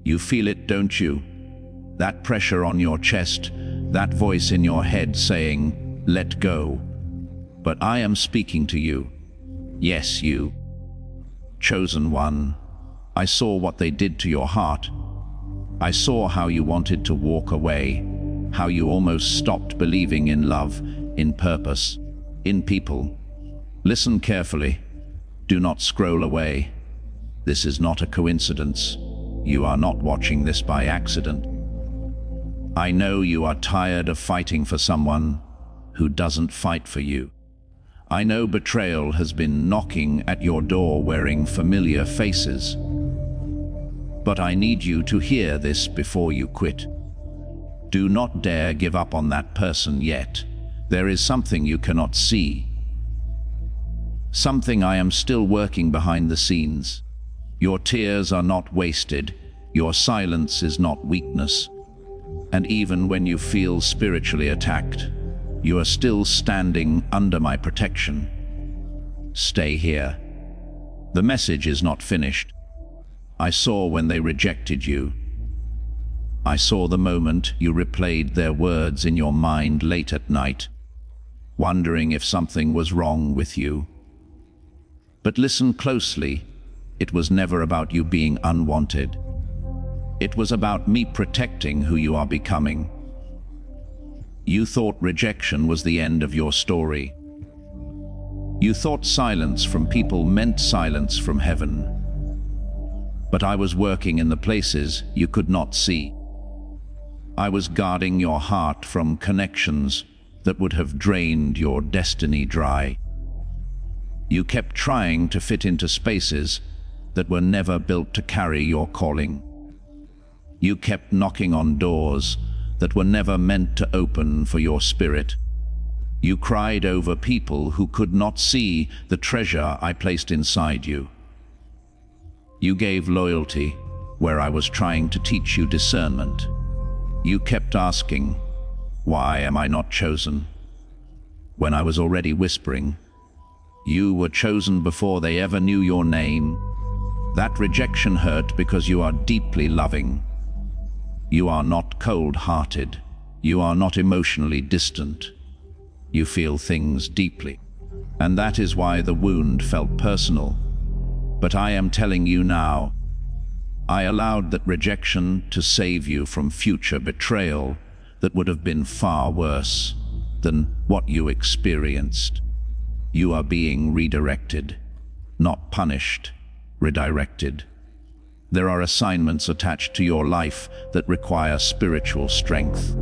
You feel it, don't you? That pressure on your chest, that voice in your head saying, let go. But I am speaking to you. Yes, you. Chosen one. I saw what they did to your heart. I saw how you wanted to walk away, how you almost stopped believing in love, in purpose, in people. Listen carefully. Do not scroll away. This is not a coincidence. You are not watching this by accident. I know you are tired of fighting for someone who doesn't fight for you. I know betrayal has been knocking at your door wearing familiar faces. But I need you to hear this before you quit. Do not dare give up on that person yet. There is something you cannot see. Something I am still working behind the scenes. Your tears are not wasted. Your silence is not weakness. And even when you feel spiritually attacked, you are still standing under my protection. Stay here. The message is not finished. I saw when they rejected you. I saw the moment you replayed their words in your mind late at night, wondering if something was wrong with you. But listen closely. It was never about you being unwanted. It was about me protecting who you are becoming. You thought rejection was the end of your story. You thought silence from people meant silence from heaven. But I was working in the places you could not see. I was guarding your heart from connections that would have drained your destiny dry. You kept trying to fit into spaces that were never built to carry your calling. You kept knocking on doors that were never meant to open for your spirit. You cried over people who could not see the treasure I placed inside you. You gave loyalty where I was trying to teach you discernment. You kept asking, why am I not chosen? When I was already whispering, you were chosen before they ever knew your name. That rejection hurt because you are deeply loving. You are not cold-hearted. You are not emotionally distant. You feel things deeply. And that is why the wound felt personal. But I am telling you now, I allowed that rejection to save you from future betrayal that would have been far worse than what you experienced. You are being redirected, not punished, redirected. There are assignments attached to your life that require spiritual strength,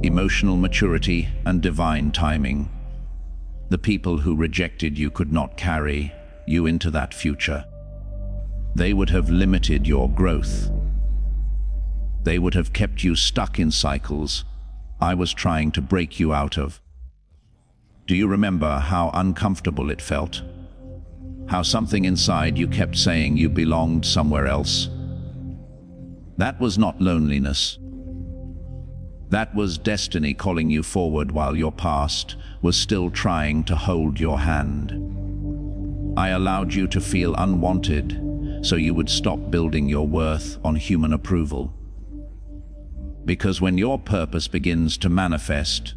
emotional maturity, and divine timing. The people who rejected you could not carry you into that future. They would have limited your growth. They would have kept you stuck in cycles I was trying to break you out of. Do you remember how uncomfortable it felt? How something inside you kept saying you belonged somewhere else? That was not loneliness. That was destiny calling you forward while your past was still trying to hold your hand. I allowed you to feel unwanted so you would stop building your worth on human approval. Because when your purpose begins to manifest,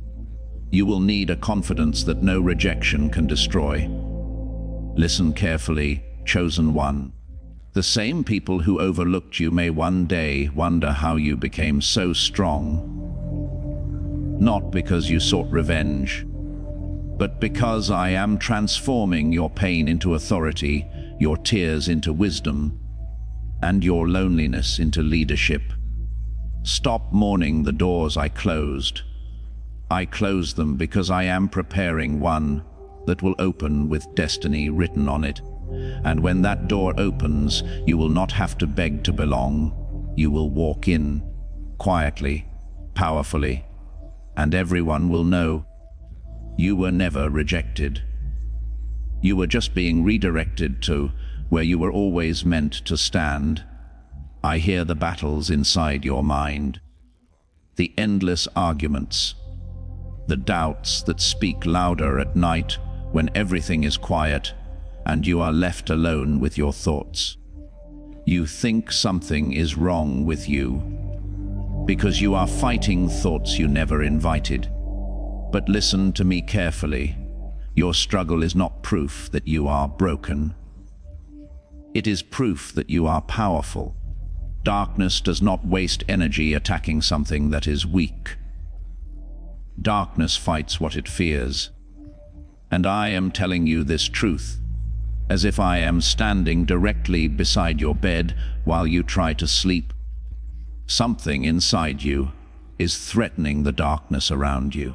you will need a confidence that no rejection can destroy. Listen carefully, chosen one. The same people who overlooked you may one day wonder how you became so strong. Not because you sought revenge, but because I am transforming your pain into authority, your tears into wisdom, and your loneliness into leadership. Stop mourning the doors I closed. I closed them because I am preparing one that will open with destiny written on it. And when that door opens, you will not have to beg to belong. You will walk in, quietly, powerfully, and everyone will know you were never rejected. You were just being redirected to where you were always meant to stand. I hear the battles inside your mind, the endless arguments, the doubts that speak louder at night when everything is quiet and you are left alone with your thoughts. You think something is wrong with you because you are fighting thoughts you never invited. But listen to me carefully. Your struggle is not proof that you are broken. It is proof that you are powerful. Darkness does not waste energy attacking something that is weak. Darkness fights what it fears. And I am telling you this truth, as if I am standing directly beside your bed while you try to sleep. Something inside you is threatening the darkness around you.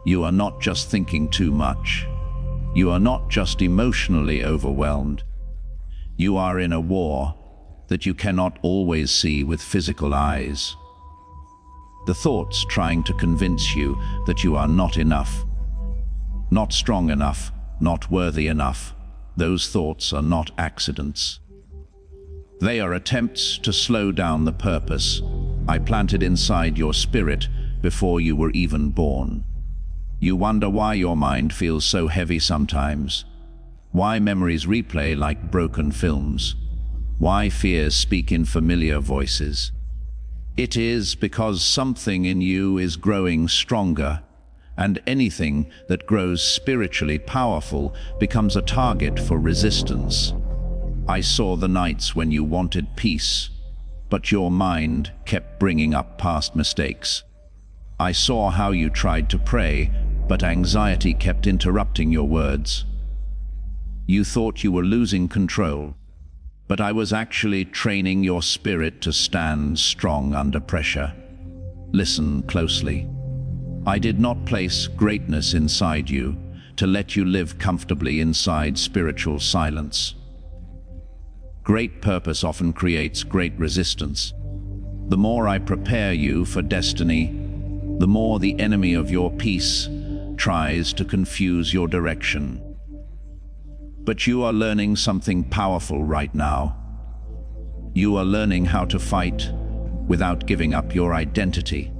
You are not just thinking too much. You are not just emotionally overwhelmed. You are in a war that you cannot always see with physical eyes. The thoughts trying to convince you that you are not enough, not strong enough, not worthy enough. Those thoughts are not accidents. They are attempts to slow down the purpose I planted inside your spirit before you were even born. You wonder why your mind feels so heavy sometimes, why memories replay like broken films, why fears speak in familiar voices. It is because something in you is growing stronger, and anything that grows spiritually powerful becomes a target for resistance. I saw the nights when you wanted peace, but your mind kept bringing up past mistakes. I saw how you tried to pray, but anxiety kept interrupting your words. You thought you were losing control, but I was actually training your spirit to stand strong under pressure. Listen closely. I did not place greatness inside you to let you live comfortably inside spiritual silence. Great purpose often creates great resistance. The more I prepare you for destiny, the more the enemy of your peace tries to confuse your direction. But you are learning something powerful right now. You are learning how to fight without giving up your identity.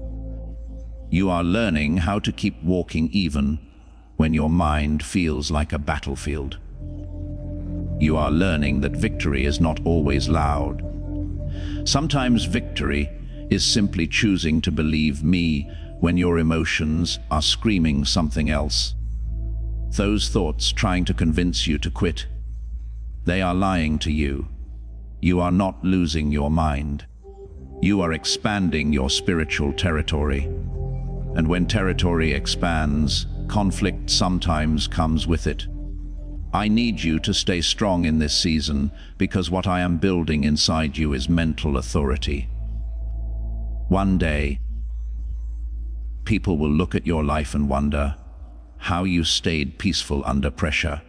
You are learning how to keep walking even when your mind feels like a battlefield. You are learning that victory is not always loud. Sometimes victory is simply choosing to believe me when your emotions are screaming something else. Those thoughts trying to convince you to quit, they are lying to you. You are not losing your mind. You are expanding your spiritual territory. And when territory expands, conflict sometimes comes with it. I need you to stay strong in this season because what I am building inside you is mental authority. One day, people will look at your life and wonder how you stayed peaceful under pressure.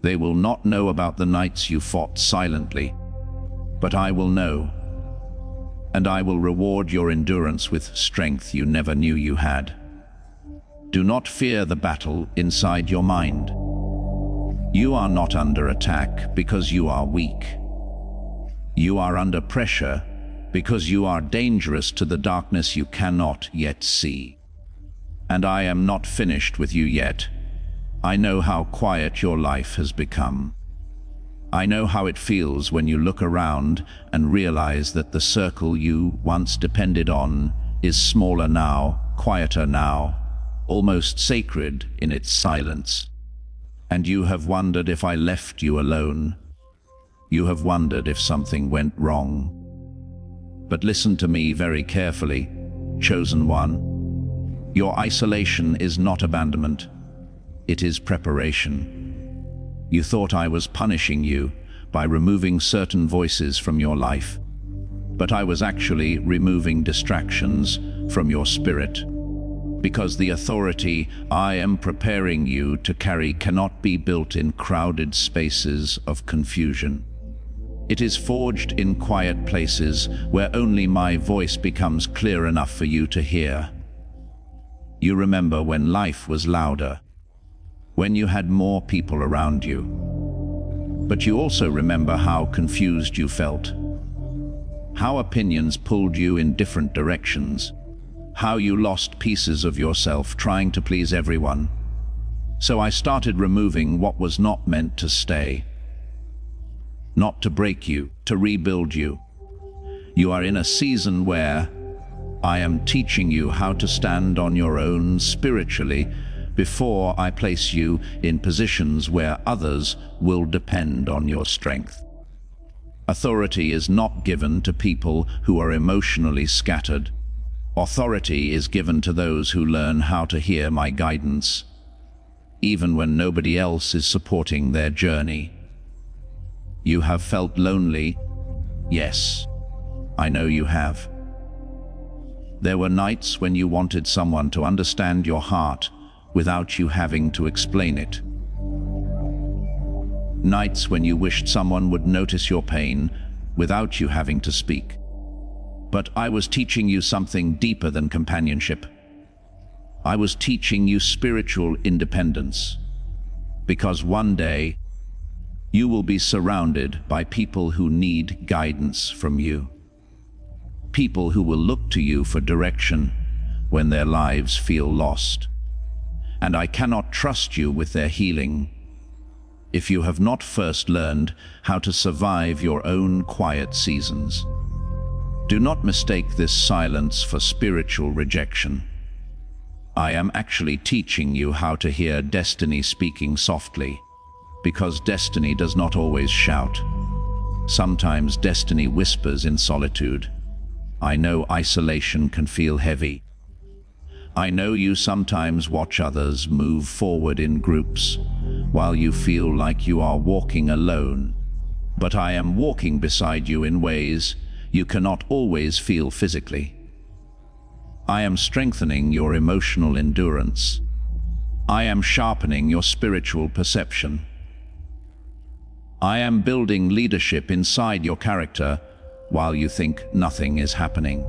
They will not know about the nights you fought silently, but I will know, and I will reward your endurance with strength you never knew you had. Do not fear the battle inside your mind. You are not under attack because you are weak. You are under pressure because you are dangerous to the darkness you cannot yet see. And I am not finished with you yet. I know how quiet your life has become. I know how it feels when you look around and realize that the circle you once depended on is smaller now, quieter now, almost sacred in its silence. And you have wondered if I left you alone. You have wondered if something went wrong. But listen to me very carefully, chosen one. Your isolation is not abandonment. It is preparation. You thought I was punishing you by removing certain voices from your life, but I was actually removing distractions from your spirit. Because the authority I am preparing you to carry cannot be built in crowded spaces of confusion. It is forged in quiet places where only my voice becomes clear enough for you to hear. You remember when life was louder, when you had more people around you. But you also remember how confused you felt, how opinions pulled you in different directions, how you lost pieces of yourself trying to please everyone. So I started removing what was not meant to stay. not to break you, to rebuild you. You are in a season where I am teaching you how to stand on your own spiritually before I place you in positions where others will depend on your strength. Authority is not given to people who are emotionally scattered. Authority is given to those who learn how to hear my guidance, even when nobody else is supporting their journey. You have felt lonely? Yes, I know you have. There were nights when you wanted someone to understand your heart without you having to explain it. Nights when you wished someone would notice your pain without you having to speak. But I was teaching you something deeper than companionship. I was teaching you spiritual independence. Because one day, you will be surrounded by people who need guidance from you. People who will look to you for direction when their lives feel lost. And I cannot trust you with their healing if you have not first learned how to survive your own quiet seasons. Do not mistake this silence for spiritual rejection. I am actually teaching you how to hear destiny speaking softly, because destiny does not always shout. Sometimes destiny whispers in solitude. I know isolation can feel heavy. I know you sometimes watch others move forward in groups, while you feel like you are walking alone. But I am walking beside you in ways you cannot always feel physically. I am strengthening your emotional endurance. I am sharpening your spiritual perception. I am building leadership inside your character while you think nothing is happening.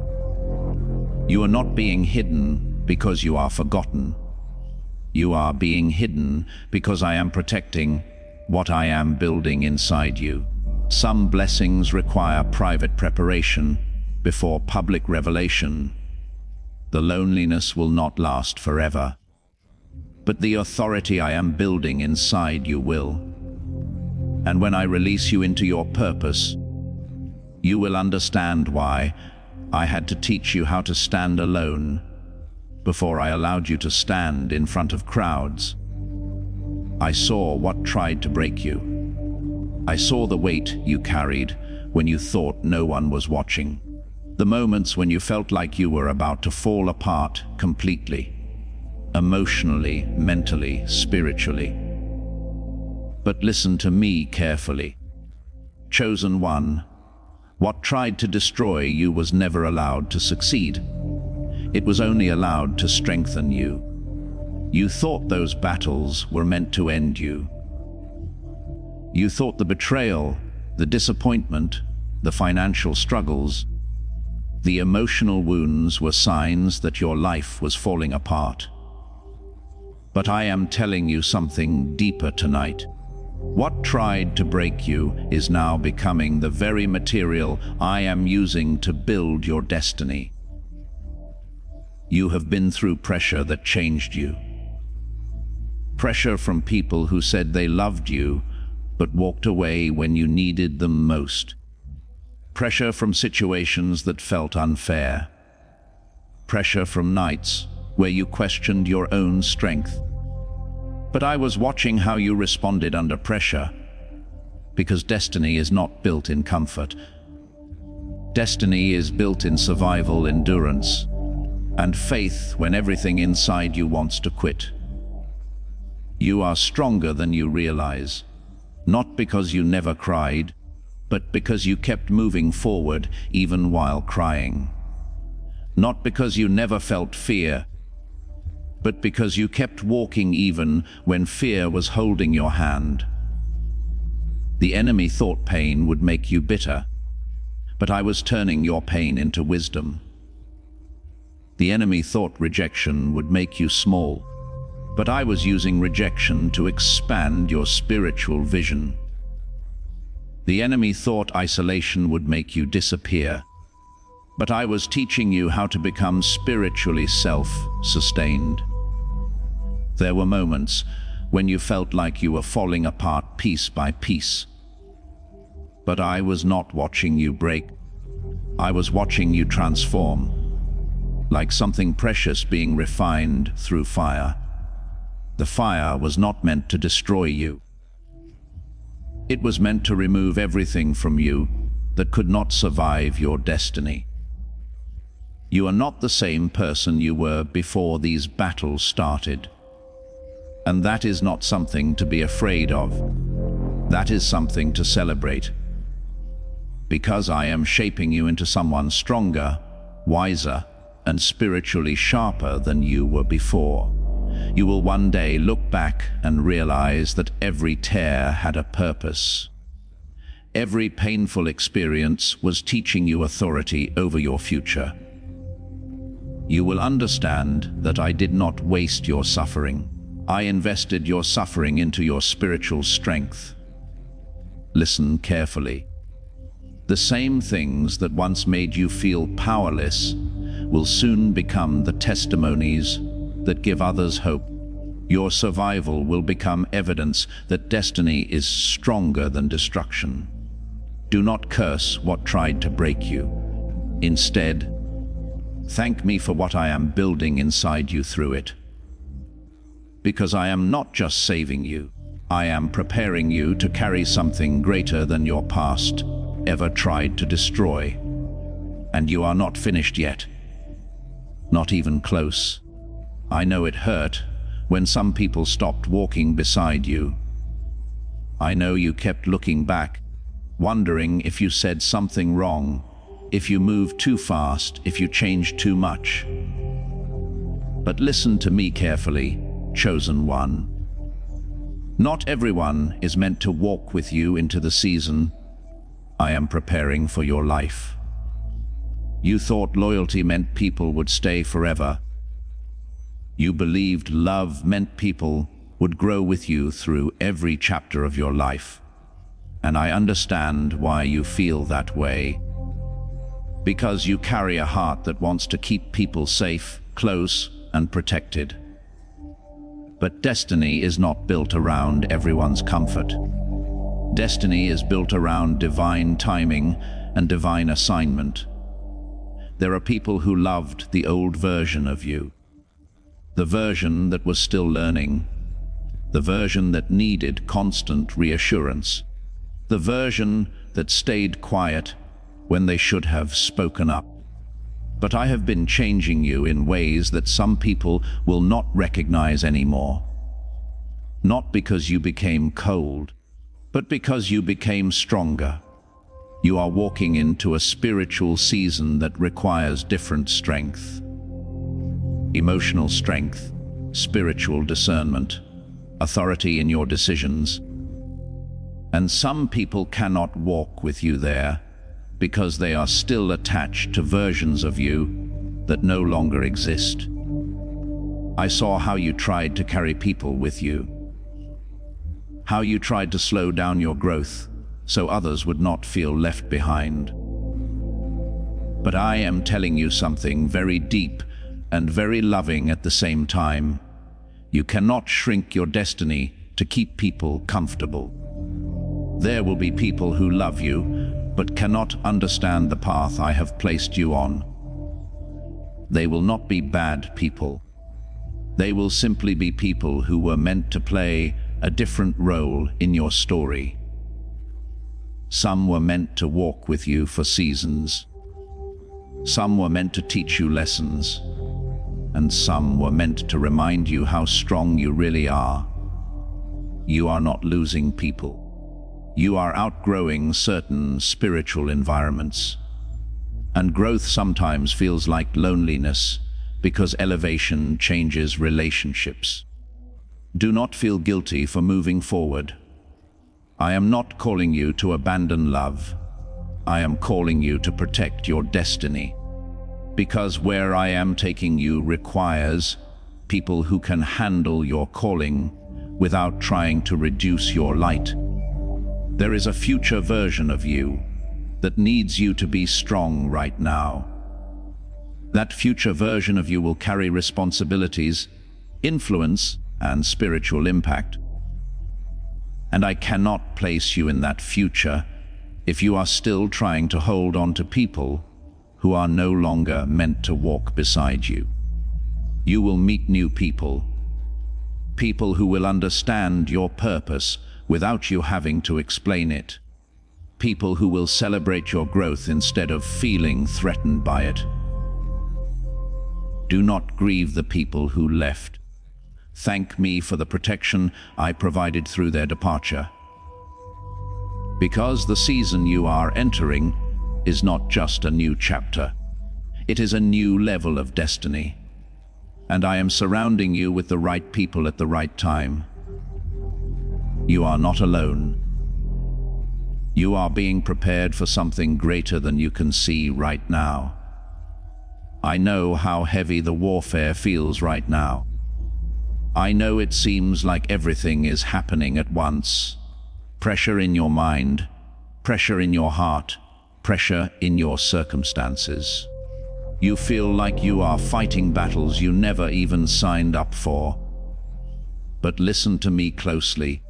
You are not being hidden because you are forgotten. You are being hidden because I am protecting what I am building inside you. Some blessings require private preparation before public revelation. The loneliness will not last forever, but the authority I am building inside you will. And when I release you into your purpose, you will understand why I had to teach you how to stand alone before I allowed you to stand in front of crowds. I saw what tried to break you. I saw the weight you carried when you thought no one was watching. The moments when you felt like you were about to fall apart completely, emotionally, mentally, spiritually. But listen to me carefully. Chosen one, what tried to destroy you was never allowed to succeed. It was only allowed to strengthen you. You thought those battles were meant to end you. You thought the betrayal, the disappointment, the financial struggles, the emotional wounds were signs that your life was falling apart. But I am telling you something deeper tonight. What tried to break you is now becoming the very material I am using to build your destiny. You have been through pressure that changed you. Pressure from people who said they loved you, but walked away when you needed them most. Pressure from situations that felt unfair. Pressure from nights where you questioned your own strength. But I was watching how you responded under pressure, because destiny is not built in comfort. Destiny is built in survival, endurance, and faith when everything inside you wants to quit. You are stronger than you realize, not because you never cried, but because you kept moving forward even while crying. Not because you never felt fear, but because you kept walking even when fear was holding your hand. The enemy thought pain would make you bitter, but I was turning your pain into wisdom. The enemy thought rejection would make you small, but I was using rejection to expand your spiritual vision. The enemy thought isolation would make you disappear, but I was teaching you how to become spiritually self-sustained. There were moments when you felt like you were falling apart piece by piece. But I was not watching you break. I was watching you transform, like something precious being refined through fire. The fire was not meant to destroy you. It was meant to remove everything from you that could not survive your destiny. You are not the same person you were before these battles started. And that is not something to be afraid of. That is something to celebrate. Because I am shaping you into someone stronger, wiser, and spiritually sharper than you were before. You will one day look back and realize that every tear had a purpose. Every painful experience was teaching you authority over your future. You will understand that I did not waste your suffering. I invested your suffering into your spiritual strength. Listen carefully. The same things that once made you feel powerless will soon become the testimonies that give others hope. Your survival will become evidence that destiny is stronger than destruction. Do not curse what tried to break you. Instead, thank me for what I am building inside you through it. Because I am not just saving you, I am preparing you to carry something greater than your past ever tried to destroy. And you are not finished yet. Not even close. I know it hurt when some people stopped walking beside you. I know you kept looking back, wondering if you said something wrong, if you moved too fast, if you changed too much. But listen to me carefully, chosen one. Not everyone is meant to walk with you into the season I am preparing for your life. You thought loyalty meant people would stay forever. You believed love meant people would grow with you through every chapter of your life. And I understand why you feel that way. Because you carry a heart that wants to keep people safe, close, and protected. But destiny is not built around everyone's comfort. Destiny is built around divine timing and divine assignment. There are people who loved the old version of you. The version that was still learning. The version that needed constant reassurance. The version that stayed quiet when they should have spoken up. But I have been changing you in ways that some people will not recognize anymore. Not because you became cold, but because you became stronger. You are walking into a spiritual season that requires different strength. Emotional strength, spiritual discernment, authority in your decisions. And some people cannot walk with you there because they are still attached to versions of you that no longer exist. I saw how you tried to carry people with you. How you tried to slow down your growth so others would not feel left behind. But I am telling you something very deep and very loving at the same time. You cannot shrink your destiny to keep people comfortable. There will be people who love you, but cannot understand the path I have placed you on. They will not be bad people. They will simply be people who were meant to play a different role in your story. Some were meant to walk with you for seasons. Some were meant to teach you lessons. And some were meant to remind you how strong you really are. You are not losing people. You are outgrowing certain spiritual environments. And growth sometimes feels like loneliness because elevation changes relationships. Do not feel guilty for moving forward. I am not calling you to abandon love. I am calling you to protect your destiny. Because where I am taking you requires people who can handle your calling without trying to reduce your light. There is a future version of you that needs you to be strong right now. That future version of you will carry responsibilities, influence, and spiritual impact. And I cannot place you in that future if you are still trying to hold on to people who are no longer meant to walk beside you. You will meet new people, people who will understand your purpose without you having to explain it, people who will celebrate your growth instead of feeling threatened by it. Do not grieve the people who left. Thank me for the protection I provided through their departure. Because the season you are entering is not just a new chapter. It is a new level of destiny. And I am surrounding you with the right people at the right time. You are not alone. You are being prepared for something greater than you can see right now. I know how heavy the warfare feels right now. I know it seems like everything is happening at once. Pressure in your mind, pressure in your heart, pressure in your circumstances. You feel like you are fighting battles you never even signed up for. But listen to me closely,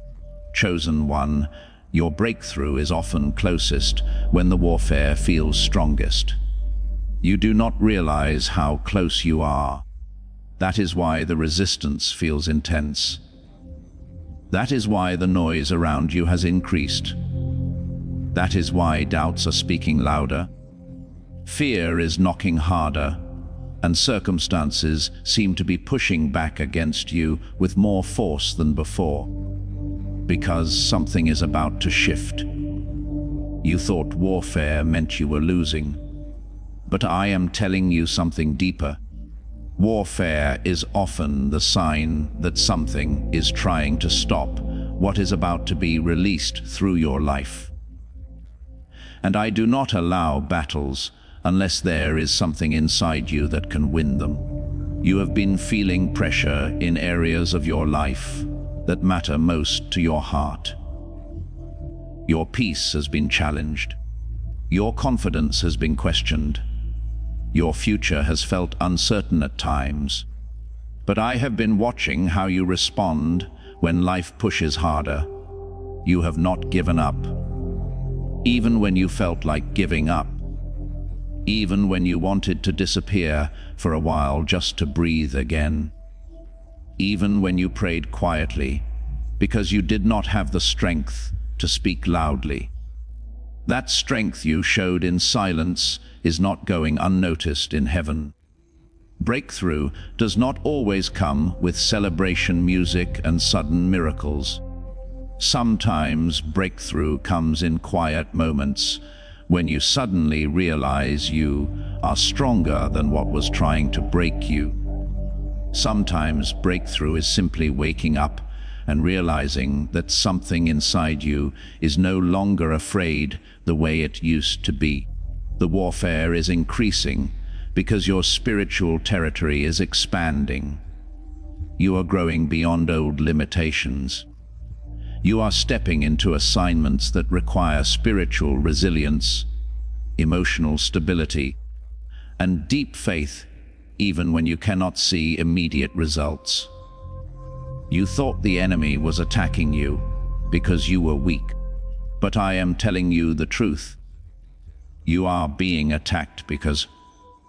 chosen one. Your breakthrough is often closest when the warfare feels strongest. You do not realize how close you are. That is why the resistance feels intense. That is why the noise around you has increased. That is why doubts are speaking louder. Fear is knocking harder, and circumstances seem to be pushing back against you with more force than before. Because something is about to shift. You thought warfare meant you were losing, but I am telling you something deeper. Warfare is often the sign that something is trying to stop what is about to be released through your life. And I do not allow battles unless there is something inside you that can win them. You have been feeling pressure in areas of your life that matter most to your heart. Your peace has been challenged. Your confidence has been questioned. Your future has felt uncertain at times. But I have been watching how you respond when life pushes harder. You have not given up. Even when you felt like giving up. Even when you wanted to disappear for a while just to breathe again. Even when you prayed quietly because you did not have the strength to speak loudly. That strength you showed in silence is not going unnoticed in heaven. Breakthrough does not always come with celebration music and sudden miracles. Sometimes breakthrough comes in quiet moments when you suddenly realize you are stronger than what was trying to break you. Sometimes breakthrough is simply waking up and realizing that something inside you is no longer afraid the way it used to be. The warfare is increasing because your spiritual territory is expanding. You are growing beyond old limitations. You are stepping into assignments that require spiritual resilience, emotional stability, and deep faith, even when you cannot see immediate results. You thought the enemy was attacking you because you were weak, but I am telling you the truth. You are being attacked because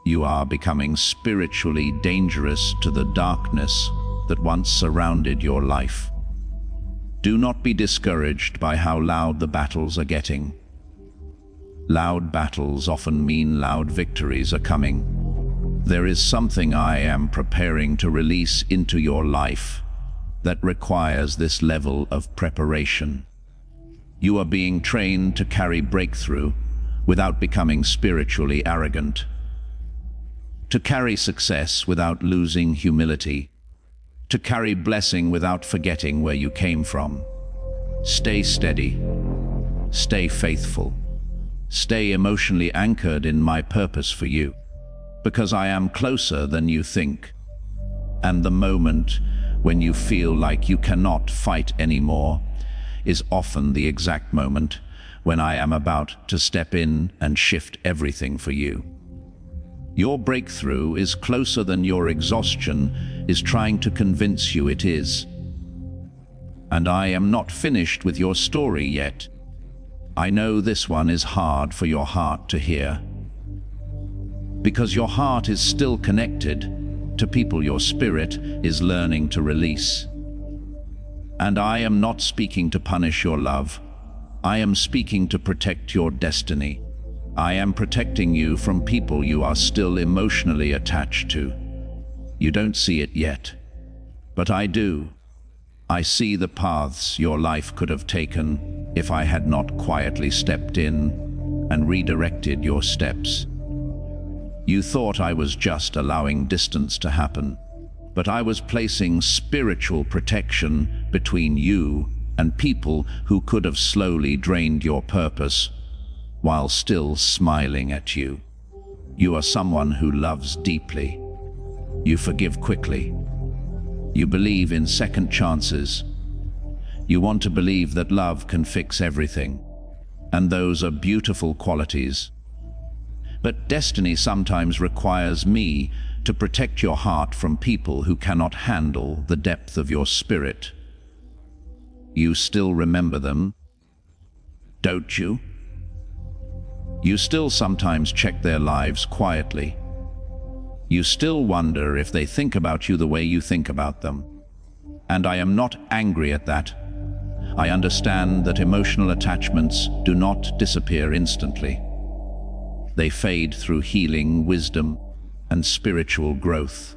you are becoming spiritually dangerous to the darkness that once surrounded your life. Do not be discouraged by how loud the battles are getting. Loud battles often mean loud victories are coming. There is something I am preparing to release into your life that requires this level of preparation. You are being trained to carry breakthrough without becoming spiritually arrogant. To carry success without losing humility. To carry blessing without forgetting where you came from. Stay steady. Stay faithful. Stay emotionally anchored in my purpose for you, because I am closer than you think. And the moment when you feel like you cannot fight anymore is often the exact moment when I am about to step in and shift everything for you. Your breakthrough is closer than your exhaustion is trying to convince you it is. And I am not finished with your story yet. I know this one is hard for your heart to hear, because your heart is still connected to people your spirit is learning to release. And I am not speaking to punish your love. I am speaking to protect your destiny. I am protecting you from people you are still emotionally attached to. You don't see it yet, but I do. I see the paths your life could have taken if I had not quietly stepped in and redirected your steps. You thought I was just allowing distance to happen, but I was placing spiritual protection between you and people who could have slowly drained your purpose while still smiling at you. You are someone who loves deeply. You forgive quickly. You believe in second chances. You want to believe that love can fix everything, and those are beautiful qualities. But destiny sometimes requires me to protect your heart from people who cannot handle the depth of your spirit. You still remember them, don't you? You still sometimes check their lives quietly. You still wonder if they think about you the way you think about them. And I am not angry at that. I understand that emotional attachments do not disappear instantly. They fade through healing, wisdom, and spiritual growth.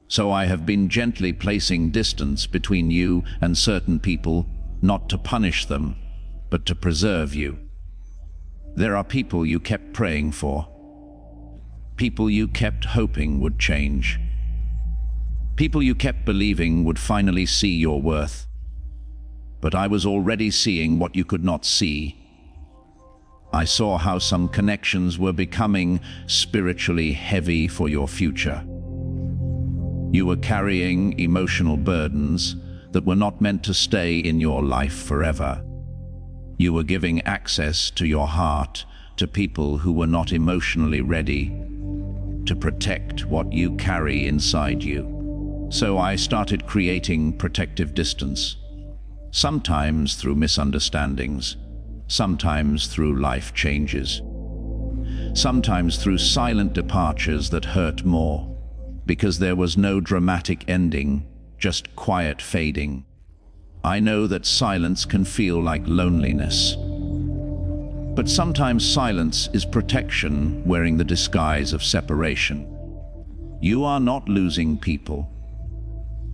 So I have been gently placing distance between you and certain people, not to punish them, but to preserve you. There are people you kept praying for. People you kept hoping would change. People you kept believing would finally see your worth. But I was already seeing what you could not see. I saw how some connections were becoming spiritually heavy for your future. You were carrying emotional burdens that were not meant to stay in your life forever. You were giving access to your heart to people who were not emotionally ready to protect what you carry inside you. So I started creating protective distance, sometimes through misunderstandings, sometimes through life changes, sometimes through silent departures that hurt more, because there was no dramatic ending, just quiet fading. I know that silence can feel like loneliness, but sometimes silence is protection wearing the disguise of separation. You are not losing people.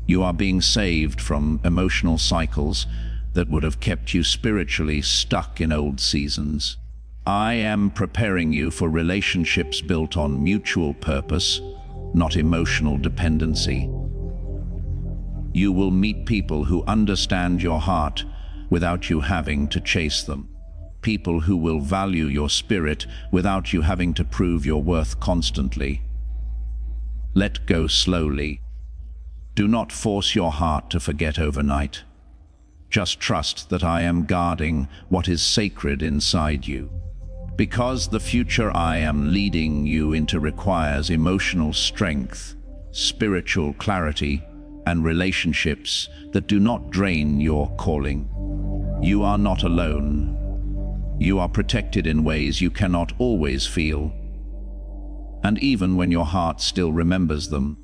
You are being saved from emotional cycles that would have kept you spiritually stuck in old seasons. I am preparing you for relationships built on mutual purpose, not emotional dependency. You will meet people who understand your heart without you having to chase them. People who will value your spirit without you having to prove your worth constantly. Let go slowly. Do not force your heart to forget overnight. Just trust that I am guarding what is sacred inside you. Because the future I am leading you into requires emotional strength, spiritual clarity, and relationships that do not drain your calling. You are not alone. You are protected in ways you cannot always feel, and even when your heart still remembers them.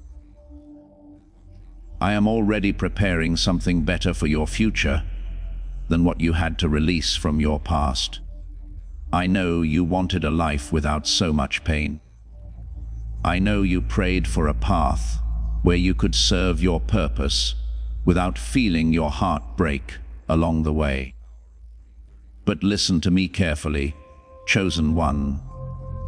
I am already preparing something better for your future than what you had to release from your past. I know you wanted a life without so much pain. I know you prayed for a path where you could serve your purpose without feeling your heart break along the way. But listen to me carefully, chosen one.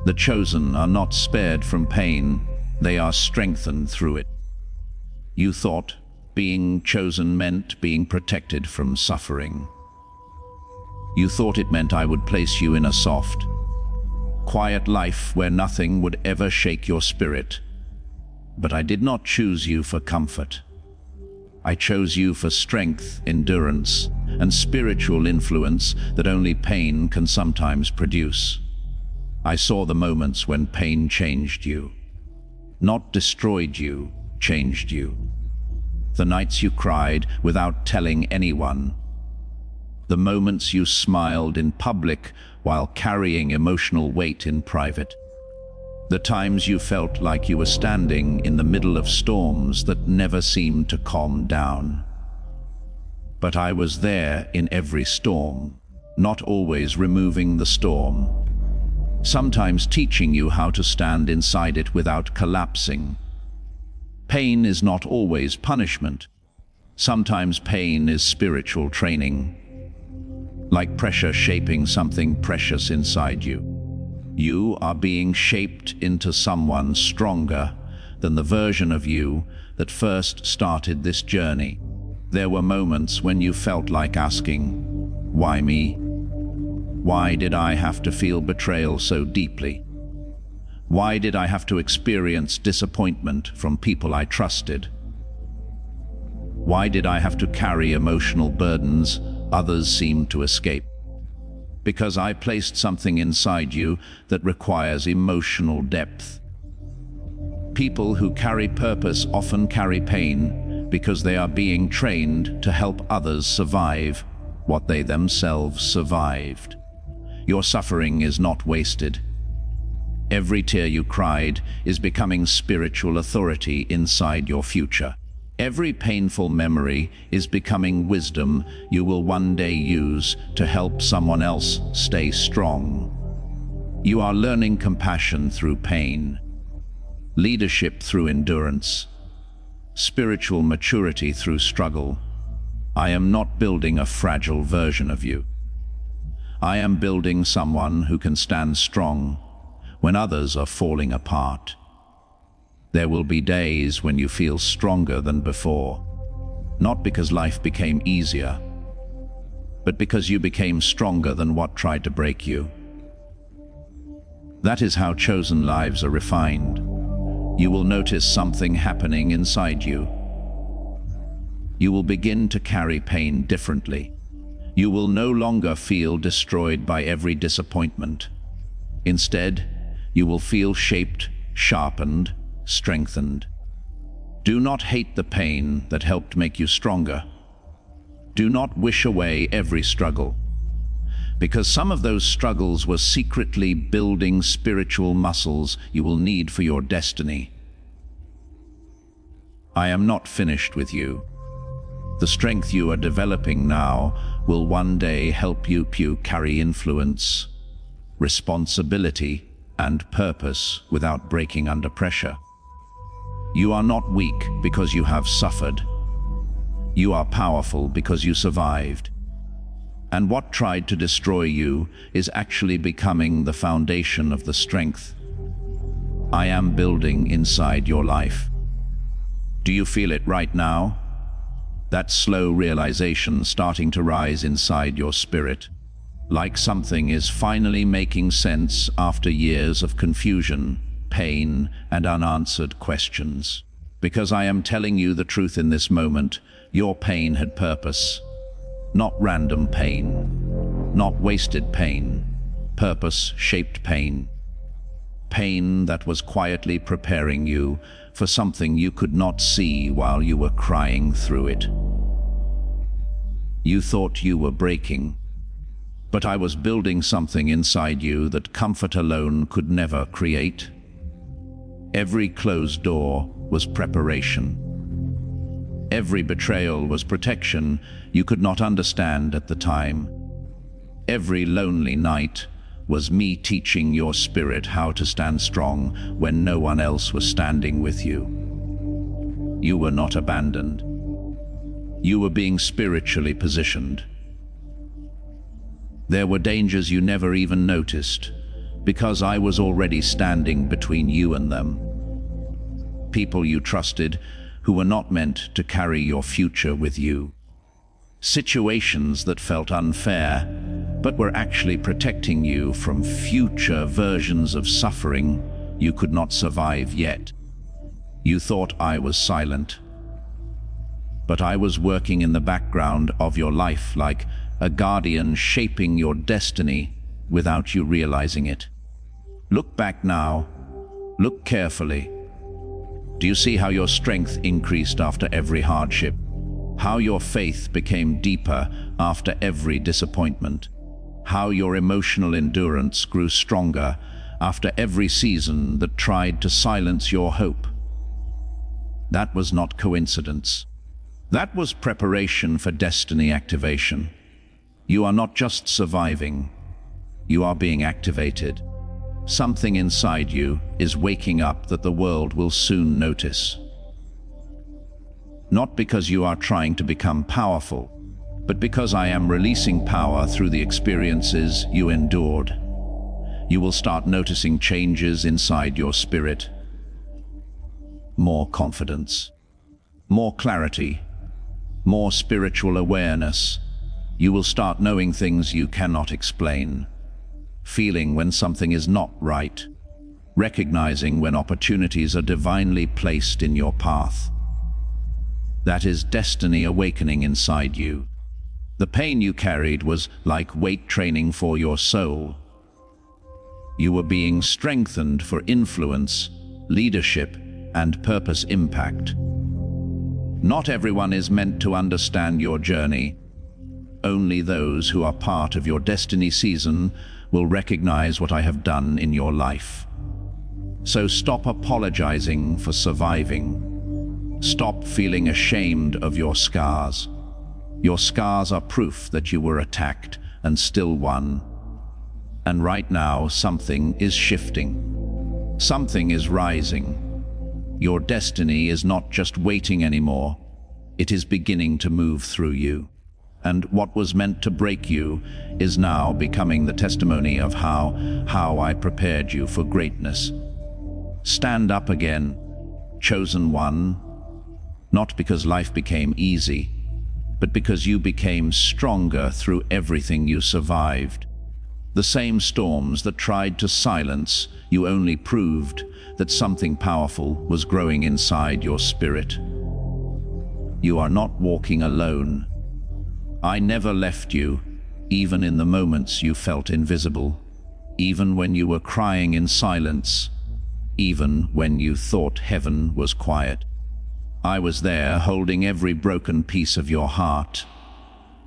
The chosen are not spared from pain, they are strengthened through it. You thought being chosen meant being protected from suffering. You thought it meant I would place you in a soft, quiet life where nothing would ever shake your spirit. But I did not choose you for comfort. I chose you for strength, endurance, and spiritual influence that only pain can sometimes produce. I saw the moments when pain changed you. Not destroyed you, changed you. The nights you cried without telling anyone. The moments you smiled in public while carrying emotional weight in private. The times you felt like you were standing in the middle of storms that never seemed to calm down. But I was there in every storm, not always removing the storm. Sometimes teaching you how to stand inside it without collapsing. Pain is not always punishment. Sometimes pain is spiritual training. Like pressure shaping something precious inside you. You are being shaped into someone stronger than the version of you that first started this journey. There were moments when you felt like asking, why me? Why did I have to feel betrayal so deeply? Why did I have to experience disappointment from people I trusted? Why did I have to carry emotional burdens others seemed to escape? Because I placed something inside you that requires emotional depth. People who carry purpose often carry pain because they are being trained to help others survive what they themselves survived. Your suffering is not wasted. Every tear you cried is becoming spiritual authority inside your future. Every painful memory is becoming wisdom you will one day use to help someone else stay strong. You are learning compassion through pain, leadership through endurance, spiritual maturity through struggle. I am not building a fragile version of you. I am building someone who can stand strong when others are falling apart. There will be days when you feel stronger than before, not because life became easier, but because you became stronger than what tried to break you. That is how chosen lives are refined. You will notice something happening inside you. You will begin to carry pain differently. You will no longer feel destroyed by every disappointment. Instead, you will feel shaped, sharpened, strengthened. Do not hate the pain that helped make you stronger. Do not wish away every struggle, because some of those struggles were secretly building spiritual muscles you will need for your destiny. I am not finished with you. The strength you are developing now will one day help you carry influence, responsibility, and purpose without breaking under pressure. You are not weak because you have suffered. You are powerful because you survived. And what tried to destroy you is actually becoming the foundation of the strength I am building inside your life. Do you feel it right now? That slow realization starting to rise inside your spirit, like something is finally making sense after years of confusion, pain, and unanswered questions. Because I am telling you the truth in this moment, your pain had purpose. Not random pain, not wasted pain, purpose-shaped pain. Pain that was quietly preparing you for something you could not see while you were crying through it. You thought you were breaking, but I was building something inside you that comfort alone could never create. Every closed door was preparation. Every betrayal was protection you could not understand at the time. Every lonely night was me teaching your spirit how to stand strong when no one else was standing with you. You were not abandoned. You were being spiritually positioned. There were dangers you never even noticed, because I was already standing between you and them. People you trusted who were not meant to carry your future with you. Situations that felt unfair, but were actually protecting you from future versions of suffering you could not survive yet. You thought I was silent, but I was working in the background of your life like a guardian shaping your destiny without you realizing it. Look back now. Look carefully. Do you see how your strength increased after every hardship? How your faith became deeper after every disappointment. How your emotional endurance grew stronger after every season that tried to silence your hope. That was not coincidence. That was preparation for destiny activation. You are not just surviving, you are being activated. Something inside you is waking up that the world will soon notice. Not because you are trying to become powerful, but because I am releasing power through the experiences you endured. You will start noticing changes inside your spirit. More confidence, more clarity, more spiritual awareness. You will start knowing things you cannot explain, feeling when something is not right, recognizing when opportunities are divinely placed in your path. That is destiny awakening inside you. The pain you carried was like weight training for your soul. You were being strengthened for influence, leadership, and purpose impact. Not everyone is meant to understand your journey. Only those who are part of your destiny season will recognize what I have done in your life. So stop apologizing for surviving. Stop feeling ashamed of your scars. Your scars are proof that you were attacked and still won. And right now, something is shifting. Something is rising. Your destiny is not just waiting anymore. It is beginning to move through you. And what was meant to break you is now becoming the testimony of how I prepared you for greatness. Stand up again, chosen one, not because life became easy, but because you became stronger through everything you survived. The same storms that tried to silence you only proved that something powerful was growing inside your spirit. You are not walking alone. I never left you, even in the moments you felt invisible, even when you were crying in silence, even when you thought heaven was quiet. I was there holding every broken piece of your heart,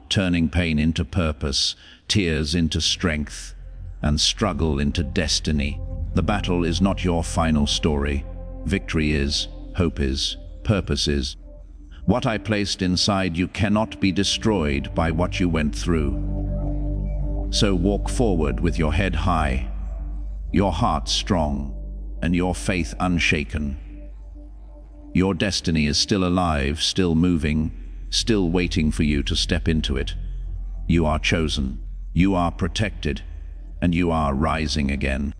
turning pain into purpose, tears into strength, and struggle into destiny. The battle is not your final story. Victory is, hope is, purpose is. What I placed inside you cannot be destroyed by what you went through. So walk forward with your head high, your heart strong, and your faith unshaken. Your destiny is still alive, still moving, still waiting for you to step into it. You are chosen, you are protected, and you are rising again.